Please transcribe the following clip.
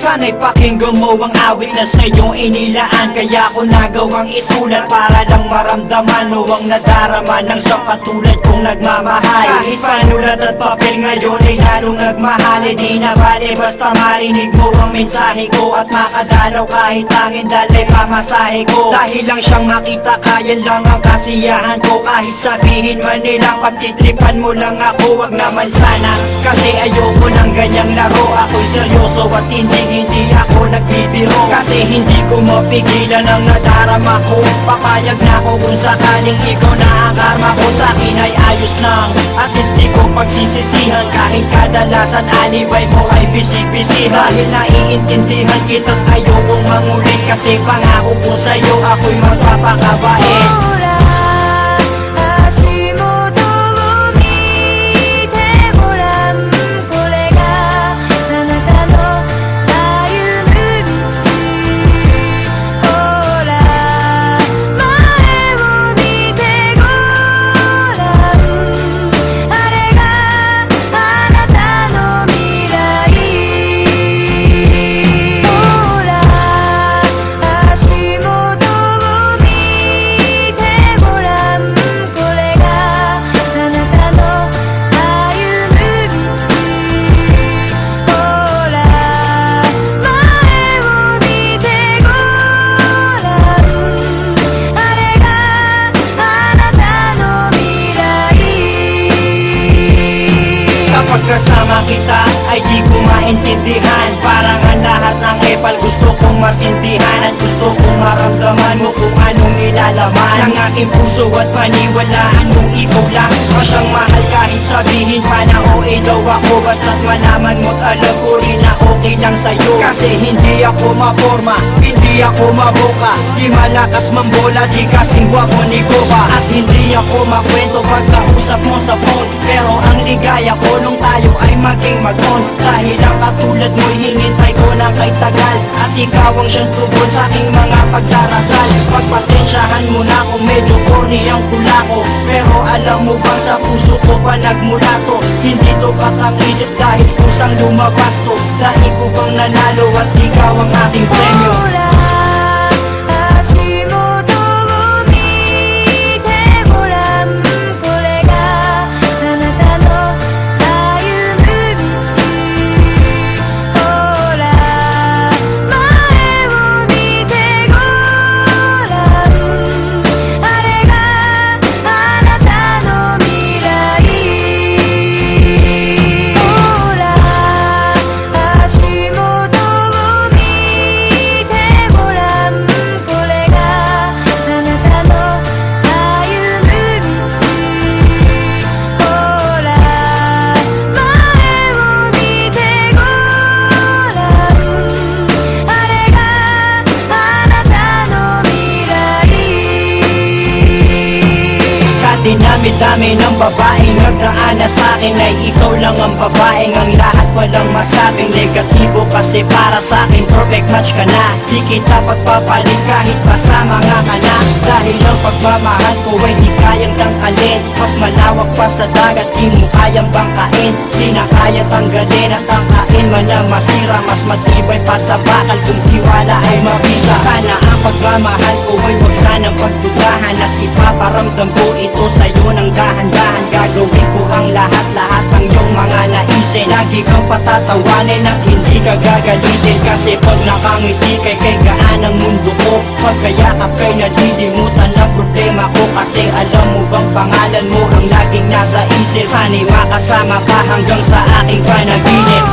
Sana'y pakinggan mo ang awit na sa'yo inilaan. Kaya ko nagawang isulat para lang maramdaman mo ang nadarama ng sa katulad kong nagmamahal. Kahit panulat at papel ngayon ay lalong nagmahal. E di na bale basta marinig mo ang mensahe ko at makadalaw kahit tangin dalay pamasahe ko. Dahil lang siyang makita kaya lang ang kasiyahan ko. Kahit sabihin man nilang pagtitripan mo lang ako, wag naman sana, kasi ayoko ng ganyang laro. Ako'y seryoso at hindi ako nagbibiro. Kasi hindi ko mapigilan ang nadarama ko. Papayag na ako kung sakaling ikaw na ang karma ko. Sa'kin ay ayos lang, at least di ko pagsisisihan. Kahit kadalasan alibay mo ay bisig-bisihan. Dahil naiintindihan kita't ayokong mangulit. Kasi pangako ko sa'yo ako'y magpapakabait. Pagkasama kita ay di ko maintindihan. Parang ang lahat ng epal gusto kong masindihan. At gusto kong maramdaman mo kung anong nilalaman ng aking puso at paniwalaan mong ikaw lang ang siyang mahal. Kahit sabihin pa na OA daw ako, basta't malaman mo't alam ko rin na okay lang sa'yo. Kasi hindi ako maporma, hindi ako maboka, di malakas mambola, di kasing gwapo ni Goba. At hindi ako makwento pag kausap mo sa phone. Pero ang ligaya ko nung tayo ay maging mag-on. Dahil ang katulad mo'y hinintay ko na kay tagal. At ikaw ang siyang tugon sa aking mga pagdarasal. Pagpasensyahan mo na kung medyo corny ang tula ko. Pero alam mo bang sa puso ko pa nagmula to. Hindi to patang-isip dahil kusang lumabas to. Dahil ko bang nanalo at ikaw ang aking premyo. Dinami-dami ng babaeng nagdaan na sa'kin ay ikaw lang ang babaeng ang lahat walang masabing negatibo. Kasi para sa'kin perfect match ka na. Di kita pagpapalit kahit pasama nga ka na. Dahil ang pagmamahal ko ay di kayang tangkalin. Mas malawak pa sa dagat, di mo kayang bangkain. Di na kaya tanggalin at tangkain man na masira. Mas matibay pa sa bakal kung tiwala ay mabisa. Sana ang pagmamahal ko ay wag sanang pagdudahan. At ipaparamdam ko ito sa'yo ng dahan-dahan. Gagawin ko ang lahat-lahat ng iyong mga naisin. Lagi kang patatawanin at hindi ka gagalitin. Kasi pag nakangiti kay gaan ang mundo ko. Pagkayakap kay nalilimutan ang problema ko. Kasi alam mo bang pangalan mo ang laging nasa isip. Sana'y makasama ka hanggang sa aking panaginip.